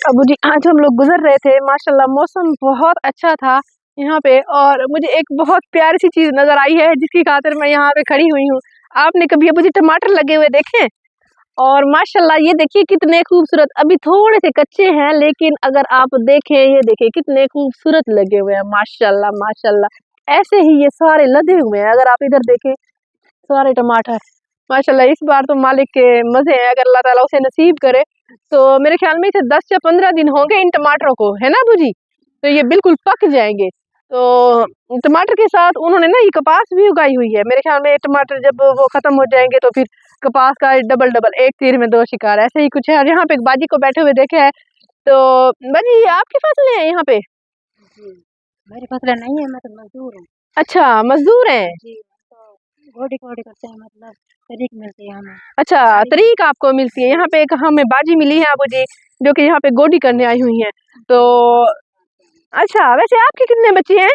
अबू जी, आज हम लोग गुजर रहे थे, माशाल्लाह मौसम बहुत अच्छा था यहाँ पे। और मुझे एक बहुत प्यारी सी चीज नजर आई है जिसकी खातिर मैं यहाँ पे खड़ी हुई हूँ। आपने कभी अबू जी टमाटर लगे हुए देखे? और माशाल्लाह ये देखिए कितने खूबसूरत, अभी थोड़े से कच्चे हैं लेकिन अगर आप देखें, ये देखिए कितने खूबसूरत लगे हुए हैं। माशाल्लाह माशाल्लाह, ऐसे ही ये सारे लदे हुए हैं। अगर आप इधर देखें, सारे टमाटर माशाल्लाह। इस बार तो मालिक के मजे हैं, अगर अल्लाह ताला उसे नसीब करे तो मेरे ख्याल में इसे 10 या 15 दिन होंगे इन टमाटरों को, है ना अबू जी? तो ये बिल्कुल पक जाएंगे। तो टमाटर के साथ उन्होंने ना ये कपास भी उगाई हुई है। मेरे ख्याल में ये टमाटर जब वो खत्म हो जाएंगे तो फिर कपास का डबल डबल, एक तीर में दो शिकार, ऐसे ही कुछ है। और यहाँ पे एक बाजी को बैठे हुए देखा है। तो बाजी, आपकी फसलें हैं यहाँ पे? जी, मेरी फसलें नहीं है, मैं तो मजदूर हूँ। अच्छा, मजदूर हैं जी, तो गोडी कोडी करते हैं, मतलब तरीक मिलती है हमें। अच्छा, तरीक आपको मिलती है। यहाँ पे एक हमें बाजी मिली है अबू जी, जो कि यहाँ पे गोडी करने आई हुई हैं। तो अच्छा, वैसे आपके कितने बच्चे हैं?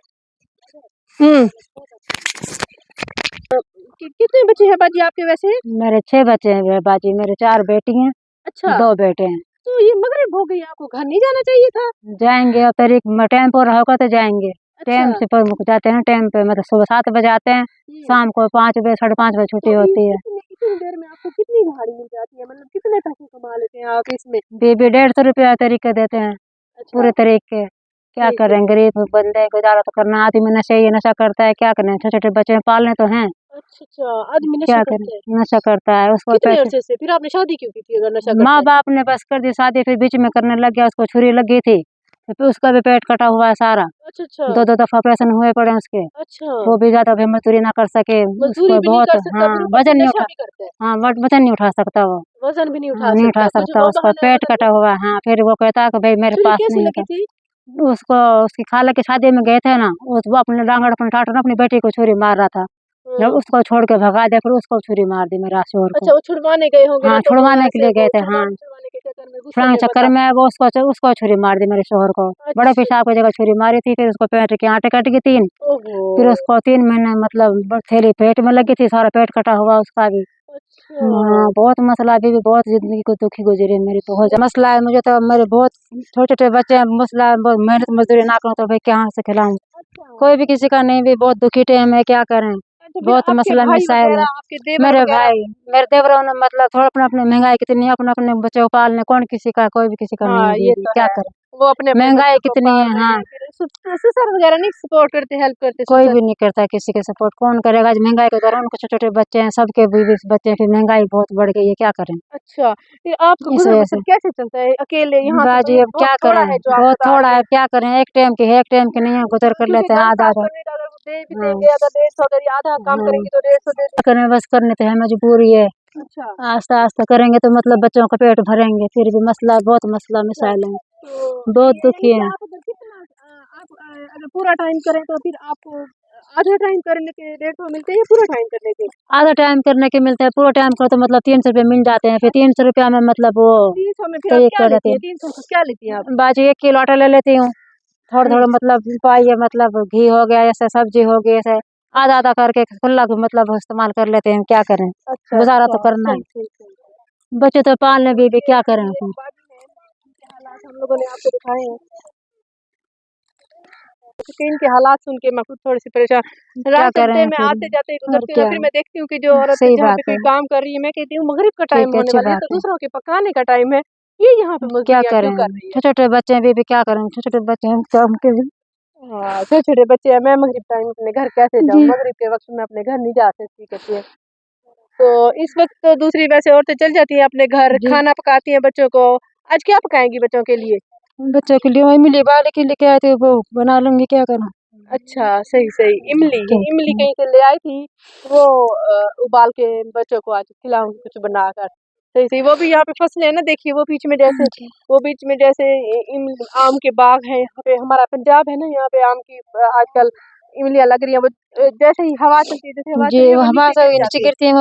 कितने बच्चे हैं बाजी आपके वैसे? मेरे 6 बच्चे हैं बाजी, मेरे 4 बेटी हैं। अच्छा, 2 बेटे हैं। तो ये मगरिब हो गई, आपको घर नहीं जाना चाहिए था? जाएंगे और तरीक टाइम पर होगा तो जाएंगे। टाइम अच्छा, से पर जाते हैं, टाइम पे मतलब सुबह 7 बजे आते हैं, शाम को 5 बजे 5:30 बजे छुट्टी तो होती है। इतनी देर में आपको कितनी गाड़ी मिल जाती है? मतलब कितने पैसे कमा लेते हैं आप इसमें? बीबी 150 रुपया तरीक के देते हैं, अच्छा, पूरे तरीक के। क्या ठीक है। करें, गरीब बंदे, गुजारा तो करना। आदमी नशा करता है, क्या करें, छोटे छोटे बच्चे पालने तो हैं। अच्छा अच्छा, आदमी नशा क्या करते हैं? करें, नशा करता है, उसको कितने पैसे। अरसे से? फिर आपने शादी क्यों की थी अगर नशा करता माँ है? बाप ने बस कर दी शादी, फिर बीच में करने लग गया, उसको छुरी लगी थी, तो फिर उसका भी पेट कटा हुआ है सारा। अच्छा अच्छा 2 दफा ऑपरेशन हुए पड़े उसके। अच्छा, वो भी ज्यादा भी मजदूरी ना कर सके, मजदूरी उसको भी नहीं बहुत। कर सकता, हाँ, फिर ऊपर से वजन नहीं नशा उठा। भी करता है। हाँ, वजन नहीं उठा सकता वो। वजन भी नहीं हाँ, उठा नहीं उठा सकता, कुछ सकता, वो उसका बहाने पेट वगैरह कटा नहीं हुआ है। हाँ, फिर वो कहता है कि भाई है। मेरे छुरी पास कैसे नहीं लगी होता। थी? उसको उसकी खाला की शादी में गए थे ना, वो अपने डांगड़ अपने टाटर अपनी बेटी को छुरी मार रहा था। जब हम्म, उसको छोड़ के भगा दिया, फिर उसको छुरी मार दी मेरा शोहर को। अच्छा, वो छुड़वाने गए होंगे ना, हाँ, तो वो छुड़वाने के ऐसे लिए वो गए थे। हाँ, छुड़वाने के चक्कर में गुस्से छुड़ाने में के चक्कर बता। में वो उसको छुरी मार दी मेरे शोहर को। बड़े अच्छा, पेशाब की जगह छुरी मारी थी, फिर उसको पेट के आटे कट गई 3। ओहो, फिर उसको 3 महीने मतलब थैली पेट में लगी थी, सारा पेट कटा हुआ उसका भी। अच्छा, हाँ, बहुत मसला, अभी भी बहुत जिंदगी को दुखी गुजरी है मेरी, बहुत मसला है मुझे तो। मेरे बहुत छोटे छोटे बच्चे हैं, मसला है, बहुत मेहनत मजदूरी ना करूँ तो भाई कहाँ से खिलाऊं। अच्छा, कोई भी किसी का नहीं, भी बहुत दुखी टाइम है, क्या करें। अच्छा, फिर बहुत आपके मसला भाई मिसाइल है। वगैरह, आपके देवर मेरे वगैरह? भाई, मेरे देवरों ने मतलब थोड़ा अपने अपने महंगाई कितनी है, अपने अपने बच्चों को पालने, कौन किसी का, कोई भी किसी का नहीं हाँ, है ये दीदी, तो क्या है। करें। वो अपने अपने महंगाई बच्चों को कितनी पाल है। रहे हाँ, हैं। फिर ससुर वगैरह नहीं सपोर्ट करते, हेल्प करते ससुर? कोई भी नहीं करता किसी के सपोर्ट, कौन करेगा। आज महंगाई के दौरान उनके छोटे छोटे बच्चे हैं, सबके भी बच्चे हैं, फिर महंगाई बहुत बढ़ गई है, क्या करें। अच्छा, फिर आपका इस गुजर वजह से बसर कैसे चलता है अकेले? यहाँ तो बाजी, मतलब अब बहुत क्या थोड़ा करें, है जो आप बहुत बता थोड़ा रही है, हैं। अब क्या करें। एक टाइम की है, एक टाइम की नहीं है, गुजर कर क्योंकि लेते हैं घर आधा साफ आधा। करने का अगर वो दे भी हाँ देंगे, अगर 150 अगर आधा काम हाँ, करेंगे तो 150 दे क्या देंगे। करें, बस करने तो है, मजबूरी है। अच्छा, आस्ता आस्ता करेंगे तो मतलब बच्चों का पेट भरेंगे, फिर भी मसला, बहुत मसला अच्छा, मिसाइल है, तो बहुत यानी दुखी कि है। आप अगर कितना आप अगर पूरा टाइम करें तो फिर आपको आधा टाइम करने के 150 मिलते हैं या पूरा टाइम करने के? आधा टाइम करने के मिलते हैं, पूरा टाइम करो तो मतलब 300 रुपये मिल जाते हैं, फिर 300 रुपया में मतलब वो 300 में फिर आप तय क्या कर लेती देती हैं? 300 का क्या लेती हैं आप? हूँ। बाजी 1 किलो आटा ले लेती हूँ, थोड़ा हम्म, थोड़ा मतलब पाइए, मतलब घी हो गया, ऐसे सब्जी हो गई, ऐसे आधा आधा करके खुला भी मतलब इस्तेमाल कर लेते हैं, क्या करें, अच्छा गुजारा तो अच्छा, करना सही है। सही सही। बच्चे तो पालने भी क्या करें ये फिर। बाकी है, इनके हालात हम लोगों ने आपको दिखाए हैं। क्योंकि इनके हालात सुन के मैं खुद थोड़ी सी परेशान। क्या रास्ते करें में फिर, आते जाते और गुजरती हूँ ना, क्या। फिर मैं देखती हूँ कि जो औरत सही जहाँ पे बात कोई है, काम कर रही है, मैं कहती हूँ मगरिब का टाइम ठीक है, होने अच्छी वाला है, ये बात तो है। दूसरों के पकाने का टाइम है, ये यहाँ पे क्या मजदूरियाँ क्यों करें, कर रही है? छोटे छोटे बच्चे भी क्या करें, छोटे छोटे बच्चे हैं तो उनके भी। हाँ, छोटे छोटे बच्चे हैं, मैं मगरिब टाइम अपने घर कैसे जाऊँ? जी, मगरिब के वक्त में अपने घर नहीं जा सकती कहती है। तो इस वक्त तो दूसरी वैसे औरतें चल जाती हैं अपने घर, जी, खाना पकाती हैं बच्चों को। आज क्या पकाएंगी बच्चों के लिए? बच्चों के लिए वही मिली, बाले के लेके आए थे, वो बना लूंगी, क्या करूँ। अच्छा, सही सही। इमली, ठीक इमली है। कहीं से ले आई थी, वो उबाल के बच्चों को आज खिलाऊंगी कुछ बनाकर। सही सही, वो भी यहाँ पे फसलें हैं ना, देखिए वो बीच में जैसे, जी, वो बीच में जैसे आम के बाग हैं यहाँ पे। हमारा पंजाब है ना, यहाँ पे आम की आजकल इमलियाँ लग रही है वो जैसे ही हवा चलती है, जैसे हवा जी, चलती है वो वो हवा नीचे से गिर नीचे जाती है। गिरती है,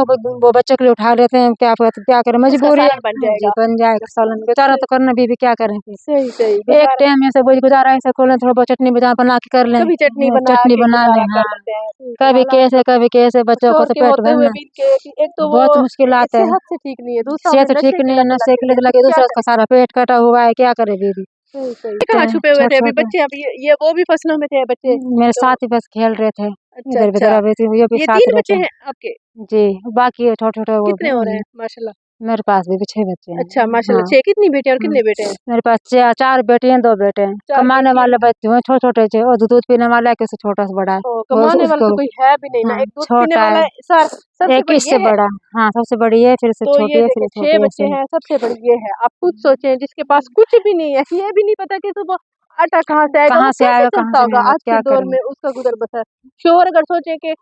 वो बच्चों के लिए उठा लेते हैं, क्या करें, उसका मजबूरी है। सालन बन जी, जाएगा। बन जाएगा सालन, गुज़ारा तो करना भी क्या करें फिर। सही, सही एक गुज़ारा टाइम ऐसे वही गुज़ारा ऐसे कर लें, थोड़ा बहुत चटनी बना के कर लें। कभी चटनी हाँ, बना चटनी के बना लें, गुज़ारा कर हाँ। लेते हैं। कभी कैसे बच्चों को छोड़ तो के पेट होते हुए भरना भी इनके कि एक तो वो बहुत मुश्किलात है। सेहत से ठीक नहीं है, दूसरा सेहत उन्हें ठीक नशे की नहीं है, लत नशे लग के गई है, लिए फिर लगे, क्या दूसरा करें? का सारा पेट कटा हुआ है, क्या करे दीदी। सही, सही। ये कहाँ छुपे हुए थे अभी छोटे-छोटे बच्चे? अभी ये वो भी फसलों में थे बच्चे? मेरे तो साथ ही बस खेल रहे थे, अच्छा, इधर-उधर, अच्छा। अभी तो ये भी ये साथ 3 रहते बच्चे हैं। हैं आपके? जी, बाकी छोटे-छोटे वो कितने हो रहे हैं माशाल्लाह? मेरे पास भी 6 बच्चे हैं। अच्छा माशाल्लाह हाँ। 6 कितनी बेटियाँ और हुँ। कितने बेटे हैं? मेरे पास 4 बेटी हैं, 2 बेटे हैं। 4 कमाने बेटी वाले बच्चे हैं, छोटे-छोटे से, और दूध पीने वाला है, किसी छोटा से बड़ा है। ओह! वो कमाने वाला उसको तो कोई है भी नहीं ना, हाँ, एक दूध पीने छोटा वाला है, है सबसे एक बड़ी इससे ये है। बड़ा। हाँ, सबसे बड़ी है, फिर इससे तो ये छोटी है, फिर देखें ये 6 छोटी है, बच्चे ऐसे। हैं, सबसे बड़ी ये है। आप खुद सोचें जिसके पास कुछ भी नहीं है, ये भी नहीं पता कि सुबह आटा कहाँ से आएगा, वो कहाँ से कैसे आएगा, कहाँ करता से नहीं होगा आएगा, आज के क्या दौर करें? में उसका गुज़र-बसर। शोहर अगर सोचे कि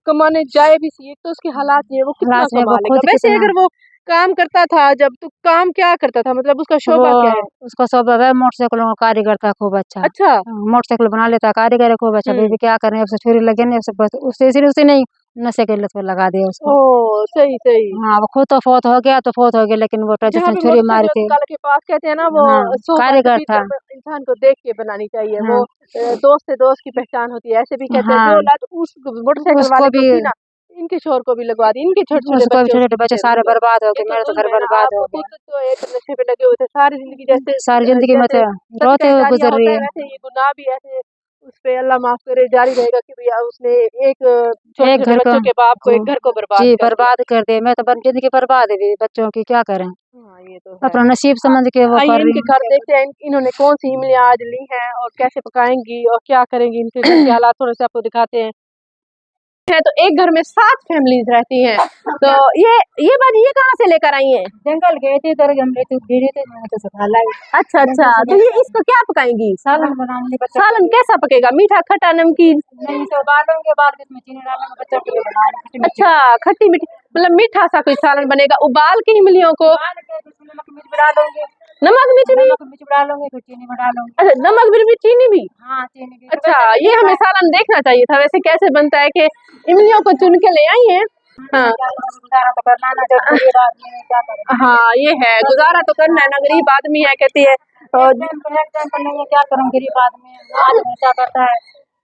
कमाने जाए भी सही तो उसके हालात ये है, वो कितना हालात में कमा वो लेगा। खुद वैसे कितना अगर वो काम करता था जब तो काम क्या करता था मतलब उसका वो शोभा क्या है? उसका स्वभाव है, मोटरसाइकिलों का कारीगर था खूब अच्छा। अच्छा। मोटरसाइकिल बना लेता है, कारीगर है खूब अच्छा। हुँ। भी क्या करें, अब से छुरी लगे नहीं, अब से बस उससे इसीलिए उसे नहीं नशे के लत पे लगा दिया उसको। ओह! सही, सही। हाँ, वो खुद तो फौत हो गया, लेकिन वो जहाँ जिसने पे छुरी मारी मोटरसाइकिल थी निकाल के पास कहते हैं ना वो हाँ, सोबत कारीगर भी था। इंसान को देख के बनानी चाहिए। वो हाँ, दोस्त से दोस्त की पहचान होती है। ऐसे भी कहते हैं जो हाँ, लत उस मोटरसाइकिल उसको वाले को भी थी ना, इनके शोहर को भी लगवा दी। इनके छोटे-छोटे उसको भी बच्चे उसके छोटे-छोटे बच्चे पीछे सारे लगे। बर्बाद हो ये गए, तो मेरा तो घर ज़ुल्म है ना, बर्बाद हो आप गया। खुद तो एक नशे पे लगे हुए थे। सारी ज़िंदगी जैसे सारी ज़िंदगी जैसे रोते सदका हुए जारिया गुज़र रही होता है है। वैसे ये गुनाह भी ऐसे उस पे अल्लाह माफ़ करे जारी रहेगा कि भैया उसने एक एक छोटे-छोटे घर बच्चों के बाप को को एक घर को बर्बाद जी, कर दिया। बर्बाद कर दिया। मैं तो ज़िंदगी बर्बाद है मेरी, बच्चों की क्या करें? हाँ, ये तो है। अपना नसीब समझ के वो आइए कर रही इनके घर हूँ। देखते हैं इन्होंने कौन-सी इमलियाँ आज ली हैं और कैसे पकाएँगी और क्या करेंगी, इनके घर के हालात थोड़े-से आपको दिखाते हैं। तो एक घर में 7 फैमिलीज़ रहती हैं। तो ये बाजी ये कहाँ से लेकर आई हैं? जंगल गए थे, इधर गमले तो गिरे थे, मैंने तो सुखा लाई। अच्छा, अच्छा। जंगल से तो ये लेकर इसको क्या पकाएँगी? सालन बनाऊँगी बच्चों के सालन लिए। कैसा पकेगा? मीठा, खट्टा, नमकीन? नहीं, इसे उबालूँगी, उबाल के इसमें चीनी डालूँगी, बच्चों के लिए बनाऊँगी खट्टी-मीठी। अच्छा, खट्टी-मीठी मतलब मीठा-सा कोई सालन बनेगा। उबाल के इमलियों को उबाल के इसमें नमक मिर्च भी डालूँगी, नमक मिर्च भी? नमक मिर्च भी डालूँगी, फिर चीनी भी डालूँगी। अच्छा, नमक मिर्च भी, चीनी भी? हाँ, चीनी भी। अच्छा, ये हमें सालन देखना चाहिए था वैसे कैसे बनता है कि इमलियों को चुन के ले आई हैं। हाँ। गुज़ारा तो करना ना, जब गरीब आदमी है, क्या करें? हाँ, ये है गुज़ारा तो करना है ना, गरीब आदमी है कहती है और एक टाइम पर नहीं है, क्या करूँ, गरीब आदमी है, आदमी क्या करता है,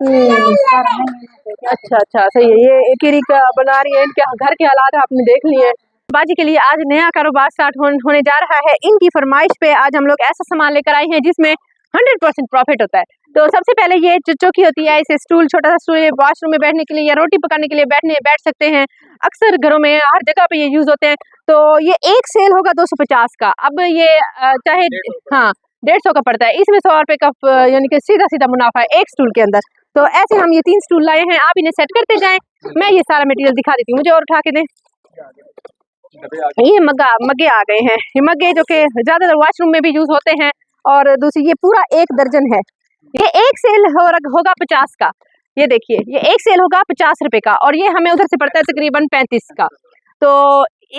हुँ। गुज़ारा नहीं है तो क्या करें? अच्छा, अच्छा, सही है। ये किरी का बना रही है, इनके घर के हालात आपने देख लिए हैं। बाजी के लिए आज नया कारोबार स्टार्ट होने जा रहा है। इनकी फरमाइश पे आज हम लोग ऐसा सामान लेकर आए हैं जिसमें 100% प्रॉफिट होता है। तो सबसे पहले ये जो चौकी होती है, इसे स्टूल छोटा सा स्टूल वॉशरूम में बैठने के लिए या रोटी पकाने के लिए बैठ सकते हैं। अक्सर घरों में हर जगह पे ये यूज़ होते हैं। तो ये एक सेल होगा 250 का। अब ये चाहे हाँ, 150 का पड़ता है। इसमें 100 रुपए का यानी कि सीधा-सीधा मुनाफ़ा है एक स्टूल के अंदर। तो ऐसे हम ये 3 स्टूल लाए हैं, आप इन्हें सेट करते जाएँ। मैं ये सारा मटेरियल दिखा देती हूँ, मुझे और उठा के दें। ये मग्गे आ गए हैं। ये मग्गे जो कि ज़्यादातर वॉशरूम में भी यूज़ होते हैं और दूसरी ये पूरा 1 दर्जन है। ये एक सेल होगा 50 का। ये देखिए, ये एक सेल होगा 50 रुपए का और ये हमें उधर से पड़ता है तकरीबन 35 का। तो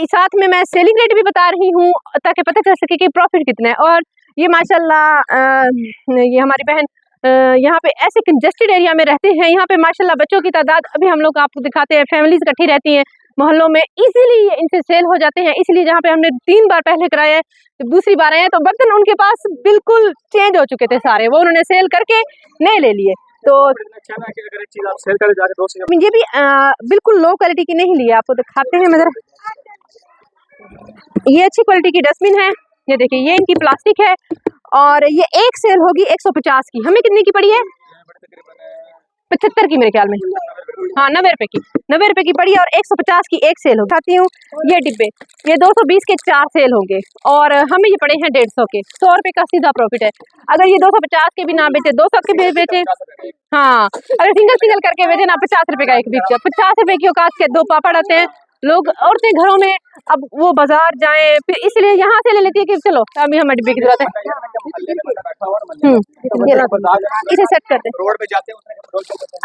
साथ में मैं सेलिंग रेट भी बता रही हूँ ताकि पता चल सके कि प्रॉफिट कितना है। और ये माशाल्लाह ये हमारी बहन यहाँ पे ऐसे कंजेस्टेड एरिया में रहते हैं। यहाँ पे माशाल्लाह बच्चों की तादाद अभी हम लोग आपको दिखाते हैं, फैमिलीज इकट्ठी रहती हैं मोहल्लों में, इजीली इनसे सेल हो जाते हैं। इसलिए जहाँ पे हमने 3 बार पहले कराया है, जब दूसरी बार आए हैं तो बर्तन उनके पास बिल्कुल चेंज हो चुके थे सारे, वो उन्होंने सेल करके नए ले लिए। तो ये भी बिल्कुल लो क्वालिटी की नहीं ली है, आपको दिखाते हैं मगर ये अच्छी क्वालिटी की डस्टबिन है। ये देखिए, ये इनकी प्लास्टिक है और ये एक सेल होगी 150 की। हमें कितने की पड़ी है? 75 की मेरे ख्याल में। हाँ, 90 रुपए की, 90 रुपए की पड़ी है और 150 की एक सेल होगी। खाती हूँ ये डिब्बे, ये 220 के 4 सेल होंगे और हमें ये पड़े हैं 150 के। 100 रुपए का सीधा प्रॉफिट है। अगर ये 250 के भी ना बेचे, 200 के भी बेचे, हाँ, अगर सिंगल करके बेचे ना, 50 रुपए का एक बिक गया। 50 रुपए की औकात के 2 पापड़ आते हैं। लोग औरतें घरों में अब वो बाजार जाएं, फिर इसलिए यहाँ से ले लेती है कि चलो अभी हमें डिब्बे की जरूरत है। इसे सेट करते हैं। रोड पे जाते हैं।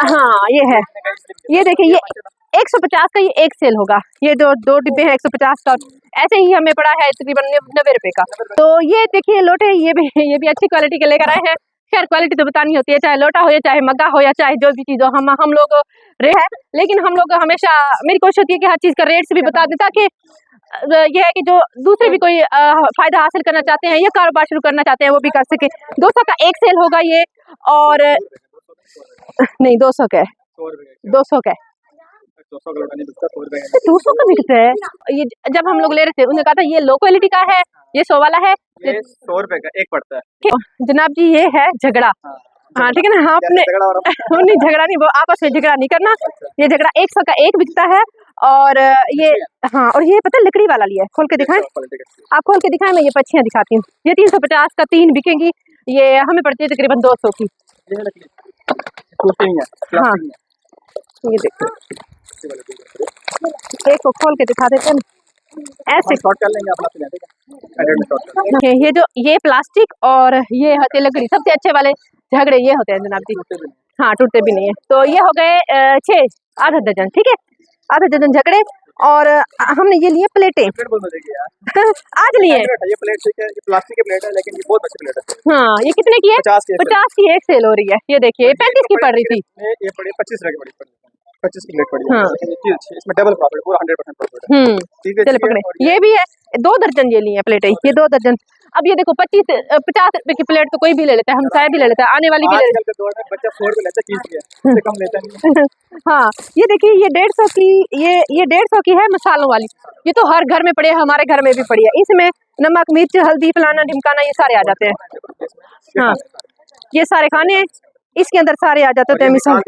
हाँ, ये है। ये देखिए, ये 150 का ये एक सेल होगा। ये दो डिब्बे हैं 150 का। ऐसे ही हमें पड़ा है तकरीबन 90 रुपए का। तो ये देखिए लोटे, ये भी अच्छी क्वालिटी के लेकर आए हैं। खैर क्वालिटी तो बतानी होती है, चाहे लोटा हो या चाहे मग्गा हो या चाहे जो भी चीज़ हो, हम लोग रहे हैं। लेकिन हम लोग हमेशा मेरी कोशिश होती है कि हर चीज़ का रेट्स भी बता दें, ताकि ये है कि जो दूसरे भी कोई फायदा हासिल करना चाहते हैं या कारोबार शुरू करना चाहते हैं वो भी कर सके। 200 का एक सेल होगा ये, और नहीं 200 का है, 200 का है, 200 का बिकता है ये। जब हम लोग ले रहे थे उन्होंने कहा था ये लो क्वालिटी का है, ये 100 वाला है, ये 100 रुपए का एक पड़ता है। जनाब जी ये है झगड़ा। हाँ ठीक है ना, हाँ आपने नहीं झगड़ा नहीं, वो आपस में झगड़ा नहीं करना। ये झगड़ा 100 का एक बिकता है, और ये हाँ, और ये पता है लकड़ी वाला लिया है, खोल के दिखाएं, आप खोल के दिखाएं, मैं ये पच्छियाँ दिखाती हूँ। ये 350 का 3 बिकेंगी, ये हमें पड़ती है तकरीबन 200 की। हाँ ये देखो, एक को खोल के दिखा देते हैं ना, ऐसे शॉर्ट कर लेंगे अपना। ये जो ये प्लास्टिक और ये होते लकड़ी, सबसे अच्छे वाले झगड़े ये होते हैं जनाब जी। हाँ टूटते भी नहीं है। तो ये हो गए 6 आधा दर्जन, ठीक है, आधा दर्जन झगड़े। और हमने ये लिए प्लेटें आज लिए। ये प्लेट ठीक है, ये प्लास्टिक की प्लेट है लेकिन ये बहुत अच्छी प्लेट है। हाँ ये कितने की है? 50 की एक सेल हो रही है। ये देखिए 35 की पड़ रही थी, ये पड़ी 25 रुपए की पड़ी, 25 की प्लेट पड़ी है। हाँ। लेकिन ये चीज अच्छी है, इसमें डबल प्रॉफिट, पूरा 100% प्रॉफिट है। ठीक है, चले पकड़े। ये भी है 2 दर्जन ये लिए प्लेटें, ये 2 दर्जन। अब ये देखो 50 रुपए की प्लेट तो कोई भी ले लेता है, हम शायद ही ले लेता है, आने वाली भी ले आजकल के दौर में बच्चा 100 रुपए लेता है, चीज है कम लेता नहीं। हाँ ये देखिए ये 150 की, ये 150 की है मसालों वाली। ये तो हर घर में पड़ी है, हमारे घर में भी पड़ी है। इसमें नमक मिर्च हल्दी फलाना ढिमकाना ये सारे आ जाते हैं। हाँ ये सारे खाने इसके अंदर सारे आ जाते हैं मिसाल।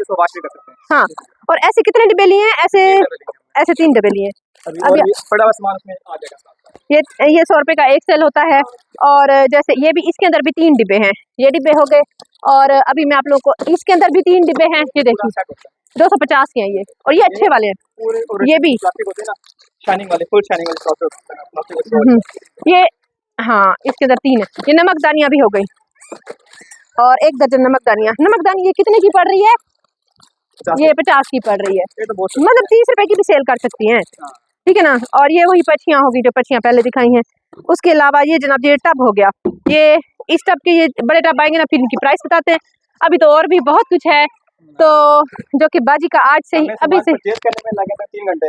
हाँ और ऐसे कितने डिब्बे लिए हैं? ऐसे 3 डिब्बे लिए। अभी बड़ा सामान उसमें आ जाएगा। ये 100 रुपए का एक सेल होता है। और जैसे ये भी, इसके अंदर भी 3 डिब्बे हैं, ये डिब्बे हो गए। और अभी मैं आप लोगों को इसके अंदर भी 3 डिब्बे हैं, ये देखिए 250 के हैं ये, और ये अच्छे वाले हैं। ये भी शाइनिंग वाले, फुल शाइनिंग वाले। ये हाँ इसके अंदर 3 है। ये नमकदानियाँ भी हो गई, और 1 दर्जन नमकदानियाँ। नमकदानी ये कितने की पड़ रही है? ये 50 की पड़ रही है, मतलब 30 रुपए की भी सेल कर सकती हैं, ठीक है ना। और ये वही पच्छियाँ होगी जो पच्छियाँ पहले दिखाई हैं। उसके अलावा ये जनाब ये टब हो गया, ये इस टब के ये बड़े टब आएंगे ना, फिर इनकी प्राइस बताते हैं। अभी तो और भी बहुत कुछ है, तो जो कि बाजी का आज से ही अभी से करने में लगे 3 घंटे,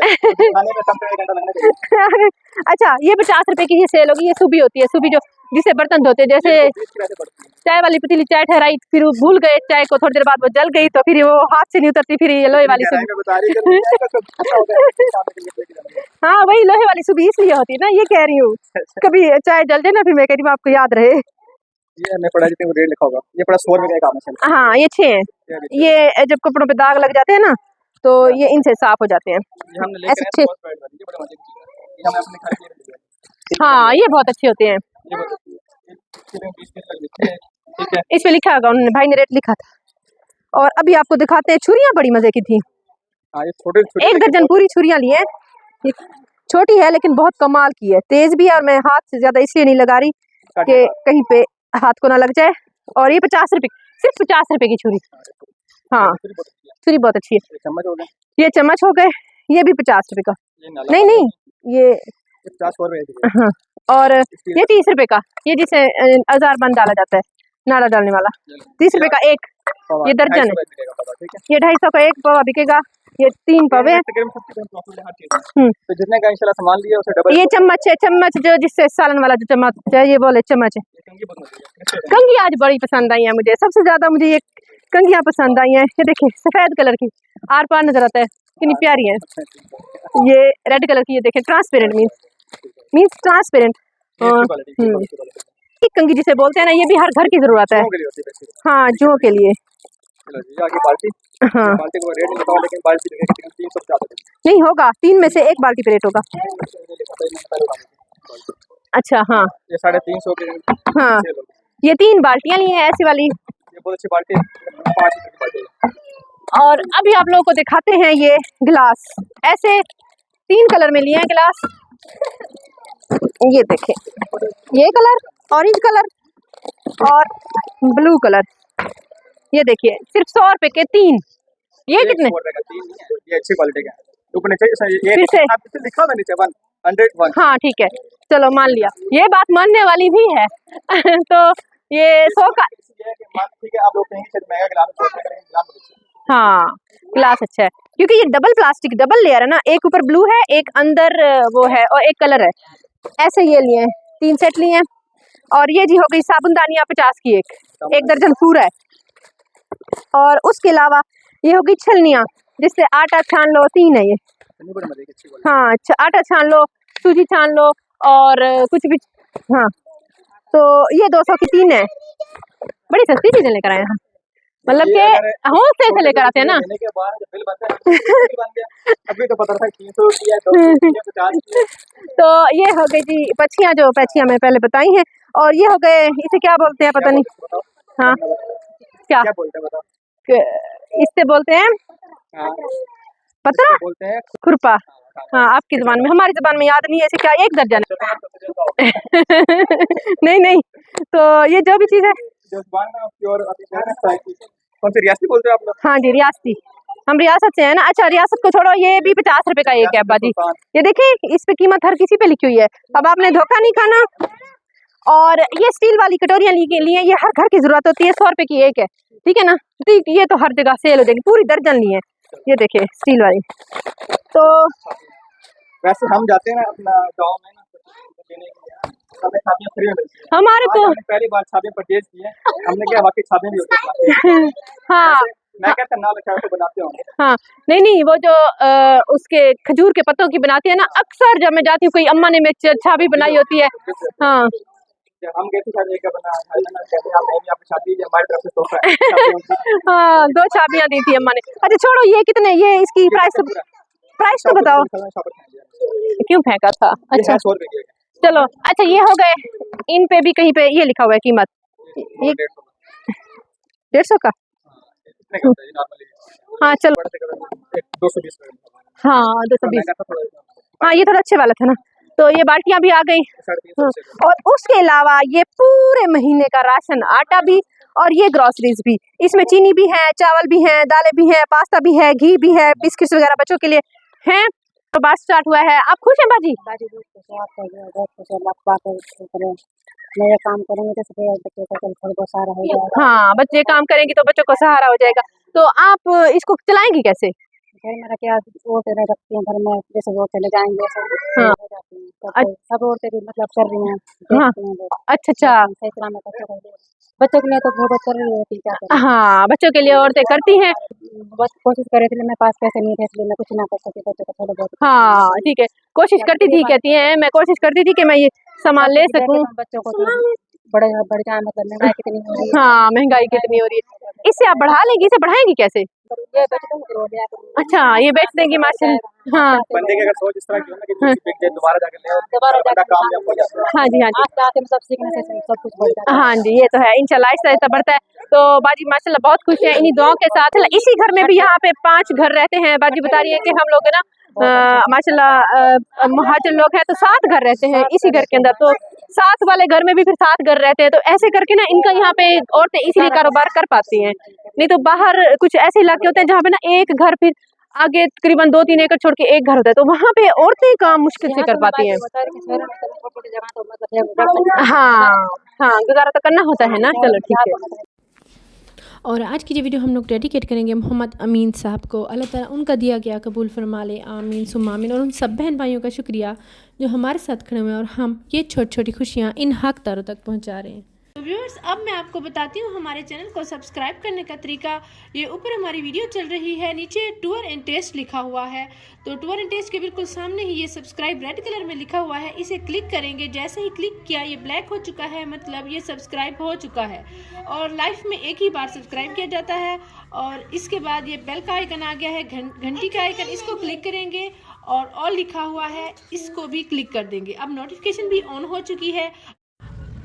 खाने में कम से कम 1 घंटा लगना चाहिए। अच्छा ये 50 रुपए की ये सेल होगी। ये सूबी होती है, सूबी जो जिसे बर्तन धोते, जैसे चाय वाली पतीली चाय ठहराई, फिर वो भूल गए चाय को, थोड़ी देर बाद वो जल गई तो फिर वो हाथ से नहीं उतरती, फिर ये लोहे वाली सूबी। हाँ वही लोहे वाली सूबी इसलिए होती है ना, ये कह रही हूँ। कभी चाय जल जाए ना, फिर मैं कह रही हूँ आपको याद रहे। ये हमें पड़ा जितने रेट लिखा होगा, ये पड़ा 100 रुपए का एक आम है। हाँ ये 6 हैं। ये जब कपड़ों पे दाग लग जाते हैं ना, तो ये इनसे साफ हो जाते हैं। ऐसे 6। हाँ ये बहुत अच्छे होते हैं। इस पे लिखा होगा, उन्होंने भाई ने रेट लिखा था। और अभी आपको दिखाते हैं छुरियाँ, बड़ी मजे की थी। 1 दर्जन पूरी छुरियाँ लिए। ये छोटी है लेकिन बहुत कमाल की है, तेज भी है। और मैं हाथ से ज्यादा इसलिए नहीं लगा रही कि कहीं पे हाथ को ना लग जाए। और ये 50 रुपए, सिर्फ 50 रुपए की छुरी। हाँ छुरी बहुत अच्छी है। ये चम्मच हो गए, ये भी 50 रुपए का। नहीं ये 50 रुपए। हाँ और ये 30 रुपए का, ये जिसे अजार बंद डाला जाता है, नाड़ा डालने वाला, 30 रुपए का एक। ये दर्जन है, ये 250 का एक पवा बिकेगा। ये 3 पवे। तो जितने का इंशाल्लाह सामान लिया उसे डबल। ये चम्मच है, चम्मच जो जिससे सालन वाला जो चम्मच है, ये बोले चम्मच है। कंघी आज बड़ी पसंद आई है मुझे, सबसे ज्यादा मुझे ये कंघियाँ पसंद आई हैं। ये देखिए सफेद कलर की, आर पार नजर आता है, कितनी प्यारी है। ये रेड कलर की, ये देखें ट्रांसपेरेंट मीन्स ट्रांसपेरेंट। कंघी जिसे बोलते हैं ना, ये भी हर घर की जरूरत है। हाँ जुओं के लिए। हाँ बाल्टी को रेट लिखा हुआ, लेकिन बाल्टी 350 नहीं होगा, 3 में से 1 बाल्टी पे रेट होगा। अच्छा हाँ ये 350 के। हाँ ये 3 बाल्टियाँ ली हैं ऐसी वाली, ये बहुत अच्छी बाल्टी है, 5 रुपए की बाल्टी। और अभी आप लोगों को दिखाते हैं ये गिलास। ऐसे 3 कलर में लिए हैं गिलास। ये देखें, ये कलर, ऑरेंज कलर और ब्लू कलर। ये देखिए सिर्फ 100 रुपए के 3। ये कितने? ये अच्छी क्वालिटी का है। ऊपर नीचे फिर से लिखा हुआ नीचे 101। हाँ ठीक है, चलो मान लिया, ये बात मानने वाली भी है। तो ये 100 का। ये है कि मान ठीक है आप लोग कहेंगे शायद महंगा गिलास है, 100 रुपए का गिलास बहुत अच्छा है। हाँ ग्लास अच्छा है क्योंकि ये डबल प्लास्टिक डबल लेयर है ना, एक ऊपर ब्लू है एक अंदर वो है और एक कलर है। ऐसे ये लिए हैं 3 सेट लिए हैं। और ये जी हो गई साबुनदानियाँ 50 की एक दर्जन पूरा है। और उसके अलावा ये हो गई छलनियाँ जिससे आटा छान लो, 3 है ये। हाँ आटा छान लो, सूजी छान लो और कुछ भी। हाँ तो ये 200 की 3 है। बड़ी सस्ती चीजें लेकर आए हैं हम, मतलब के होलसेल से लेकर आते हैं ना। के बाद जब बिल बनता है बिल बन गया, अभी तो पता था 300 की है 200 की है 50 की है। तो ये हो गई जी पछियाँ, जो पछियाँ मैं पहले बताई हैं। और ये हो गए, इसे क्या बोलते हैं पता नहीं। हाँ क्या बोलते हैं बताओ। इससे बोलते हैं पता बोलते हैं खुरपा। हाँ आपकी जुबान में, हमारी जुबान में याद नहीं है ऐसे क्या, 1 दर्जन नहीं नहीं। तो ये जो भी चीज़ है कौन सी रियासती बोलते हो आप लोग? हाँ जी रियासती, हम रियासत से है ना। अच्छा रियासत को छोड़ो, ये भी 50 रुपए का एक है अब्बा जी। ये देखिए इस पे कीमत हर किसी पे लिखी हुई है। अब आपने धोखा नहीं खाना। और ये स्टील वाली कटोरियाँ लिए, ये हर घर की जरूरत होती है, 100 रुपए की एक है, ठीक है ना। तो ये तो हर जगह सेल हो जाएगी, पूरी दर्जन ली है। ये देखिए स्टील वाली। तो वैसे हम जाते हैं ना अपना गांव में ना लेने के लिए, हमें छापियाँ फ्री में मिलती हैं। हमारे तो पहली बार छापियाँ परचेज की है, हमने क्या वाकई छापियाँ भी होती हैं। हाँ मैं कहता ना लगा बनाते होंगे। हाँ नहीं वो जो उसके खजूर के पत्तों की बनाती है ना, अक्सर जब मैं जाती हूँ कोई अम्मा ने मिर्च छापी बनाई होती है। हाँ हम गए थे शायद एक बना कहते हैं आप नहीं आप शादी हमारी तरफ से तोहफा है। हाँ 2 छापियाँ दी थी अम्मा ने। अच्छा छोड़ो ये कितने, ये इसकी प्राइस तो बताओ। क्यों फेंका था? अच्छा 100 रुपए की। चलो अच्छा ये हो गए। इन पे भी कहीं पे ये लिखा हुआ है कीमत, ये 150 का। हाँ चलो 220। हाँ 220। हाँ ये थोड़ा अच्छे वाला था ना। तो ये बाल्टियाँ भी आ गई। और उसके अलावा ये पूरे महीने का राशन, आटा भी और ये ग्रोसरीज भी। इसमें चीनी भी है, चावल भी है, दालें भी है, पास्ता भी है, घी भी है, बिस्किट्स वगैरह बच्चों के लिए हैं। तो बात स्टार्ट हुआ है। आप खुश हैं बाजी? मेरे काम करेंगे तो बच्चों का थोड़ा बहुत सहारा हो जाएगा। हाँ बच्चे काम करेंगे तो बच्चों को सहारा हो जाएगा। तो आप इसको चलाएंगी कैसे? घर मेरा क्या औरतें रखती हैं घर में, जैसे वो चले जाएंगे हाँ सब औरतें भी मतलब कर रही हैं। हाँ अच्छा सही तरह में बच्चों के लिए तो बहुत कर रही होती है। हाँ बच्चों के लिए औरतें करती हैं। बस कोशिश करे थे, मेरे पास पैसे नहीं थे इसलिए मैं कुछ ना कर सकी बच्चों को थोड़ा बहुत। हाँ ठीक है, कोशिश करती थी, कहती हैं मैं कोशिश करती थी कि मैं ये सामान ले सकूं। बच्चों को बढ़ जाए, मतलब महंगाई कितनी हो रही है। हाँ महंगाई कितनी हो रही है, इससे आप बढ़ा लेंगी, इसे बढ़ाएंगी कैसे? अच्छा ये बेच देंगी माशाल्लाह। हाँ बंदे की अगर सोच इस तरह की हो ना कि दोबारा जाकर ले और कामयाब हो जाता है। हाँ जी हाँ जी सब सीखने से सब कुछ बढ़ जाता है। हाँ जी ये तो है, इंशाल्लाह ऐसा बढ़ता है। तो बाजी माशाल्लाह बहुत खुश है इन्हीं दुआओं के साथ। इसी घर में भी यहाँ पे 5 घर रहते हैं। बाजी बता रही है कि हम लोग है ना माशाल्लाह महाजन लोग हैं तो 7 घर रहते हैं इसी घर के अंदर। तो 7 वाले घर में भी फिर 7 घर रहते हैं। तो ऐसे करके ना इनका यहाँ पे औरतें इसीलिए कारोबार कर पाती हैं। नहीं तो बाहर कुछ ऐसे इलाके होते हैं जहाँ पे ना एक घर, फिर आगे तकरीबन 2-3 एकड़ छोड़ के एक घर होता है, तो वहाँ पे औरतें काम मुश्किल से कर पाती हैं। हाँ हाँ गुजारा तो करना होता है ना। चलो ठीक है। और आज की जो वीडियो हम लोग डेडिकेट करेंगे मोहम्मद अमीन साहब को। अल्लाह ताला उनका दिया गया कबूल फरमा ले, आमीन सुम्मा आमीन। और उन सब बहन भाइयों का शुक्रिया जो हमारे साथ खड़े हुए हैं और हम ये छोटी छोटी खुशियाँ इन हकदारों तक पहुँचा रहे हैं। तो व्यूअर्स अब मैं आपको बताती हूँ हमारे चैनल को सब्सक्राइब करने का तरीका। ये ऊपर हमारी वीडियो चल रही है, नीचे टूर एंड टेस्ट लिखा हुआ है। तो टूर एंड टेस्ट के बिल्कुल सामने ही ये सब्सक्राइब रेड कलर में लिखा हुआ है, इसे क्लिक करेंगे। जैसे ही क्लिक किया ये ब्लैक हो चुका है, मतलब ये सब्सक्राइब हो चुका है। और लाइफ में एक ही बार सब्सक्राइब किया जाता है। और इसके बाद ये बेल का आइकन आ गया है, घंटी का आइकन, इसको क्लिक करेंगे और ऑल लिखा हुआ है इसको भी क्लिक कर देंगे। अब नोटिफिकेशन भी ऑन हो चुकी है।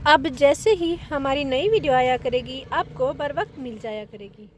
अब जैसे ही हमारी नई वीडियो आया करेगी आपको बर वक्त मिल जाया करेगी।